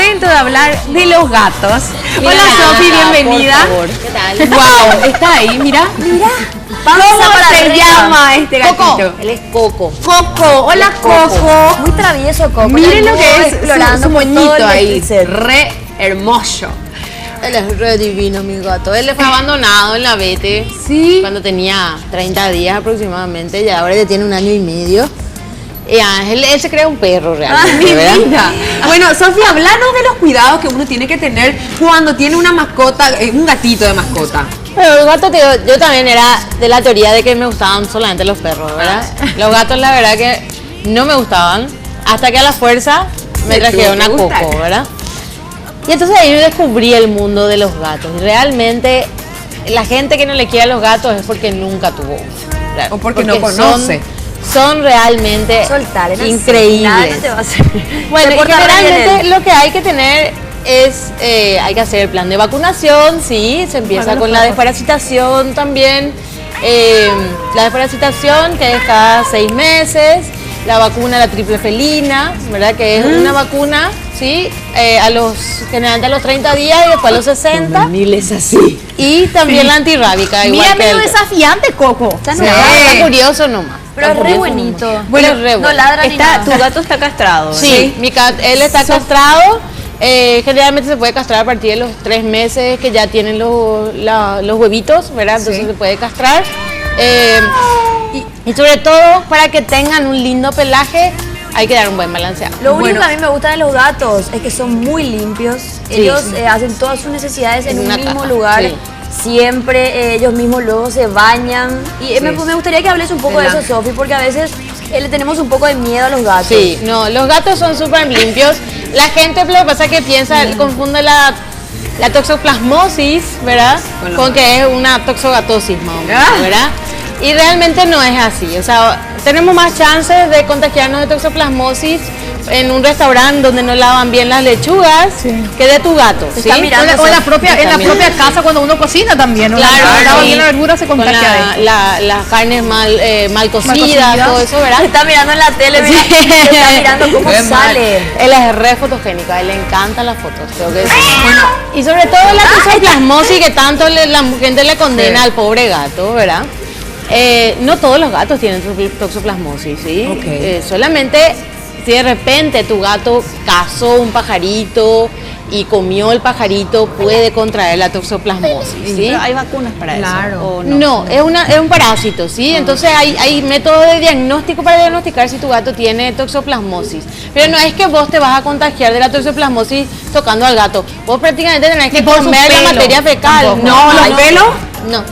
momento de hablar de los gatos. Hola Sofi, bienvenida. Por favor. ¿Qué tal? Wow, está ahí, mira. Mira. ¿Cómo se llama este gatito? Coco. Él es Coco. Coco, hola Coco. Muy travieso Coco. Miren lo que es explorando su por todo moñito el ahí, Elixir. re hermoso. Él es re divino, mi gato. Él fue abandonado en la Vete. Sí. Cuando tenía 30 días aproximadamente. Y ahora ya tiene 1 año y medio. Él se crea un perro realmente, Mi ¿verdad? vida. Bueno, Sofía, háblanos de los cuidados que uno tiene que tener cuando tiene una mascota, un gatito de mascota. Pero los gatos, yo también era de la teoría de que me gustaban solamente los perros, ¿verdad? Los gatos, la verdad que no me gustaban, hasta que a la fuerza me trajeron a Coco, ¿verdad? Y entonces ahí descubrí el mundo de los gatos. Y realmente la gente que no le quiere a los gatos es porque nunca tuvo uno. O porque no conoce. Son realmente increíbles. Bueno, y generalmente lo que hay que tener es, hay que hacer el plan de vacunación, sí, se empieza con la desparasitación también. La desparasitación que es cada 6 meses, la vacuna, la triple felina, ¿verdad? Que es una vacuna, sí, generalmente a los 30 días y después a los 60. Es así. Y también la antirrábica, igual Mira, que medio desafiante, Coco. Está curioso nomás. Pero es re bonito. Bueno, es re no ladra ni nada. Tu gato está castrado, ¿verdad? Sí, él está castrado. Generalmente se puede castrar a partir de los 3 meses que ya tienen los huevitos, ¿verdad? Entonces se puede castrar. Y sobre todo, para que tengan un lindo pelaje, hay que dar un buen balanceado. Lo único que a mí me gusta de los gatos es que son muy limpios. Ellos hacen todas sus necesidades en un mismo lugar. Sí. Siempre ellos mismos luego se bañan. Y me gustaría que hables un poco de eso, Sofi, porque a veces le tenemos un poco de miedo a los gatos. Sí, no, los gatos son súper limpios. La gente lo que pasa es que confunde la toxoplasmosis, ¿verdad? Con que es una toxogatosis, ¿verdad? Y realmente no es así. O sea, tenemos más chances de contagiarnos de toxoplasmosis en un restaurante donde no lavan bien las lechugas que de tu gato, ¿sí? O en la propia casa cuando uno cocina también, ¿no? Claro, lava bien la verdura, se contagia de eso. Las carnes mal cocidas, todo eso, ¿verdad? Está mirando en la tele, está mirando cómo sale. Él es re fotogénico, a él le encantan las fotos, creo que sí. Y sobre todo la toxoplasmosis que tanto la gente le condena al pobre gato, ¿verdad? No todos los gatos tienen toxoplasmosis, ¿sí? Solamente si de repente tu gato cazó un pajarito y comió el pajarito, puede contraer la toxoplasmosis, ¿sí? Pero hay vacunas para eso. ¿O no, es un parásito, ¿sí? Entonces hay métodos de diagnóstico para diagnosticar si tu gato tiene toxoplasmosis. Pero no es que vos te vas a contagiar de la toxoplasmosis tocando al gato. Vos prácticamente tenés que comer la materia fecal. ¿No? ¿Los pelos? No.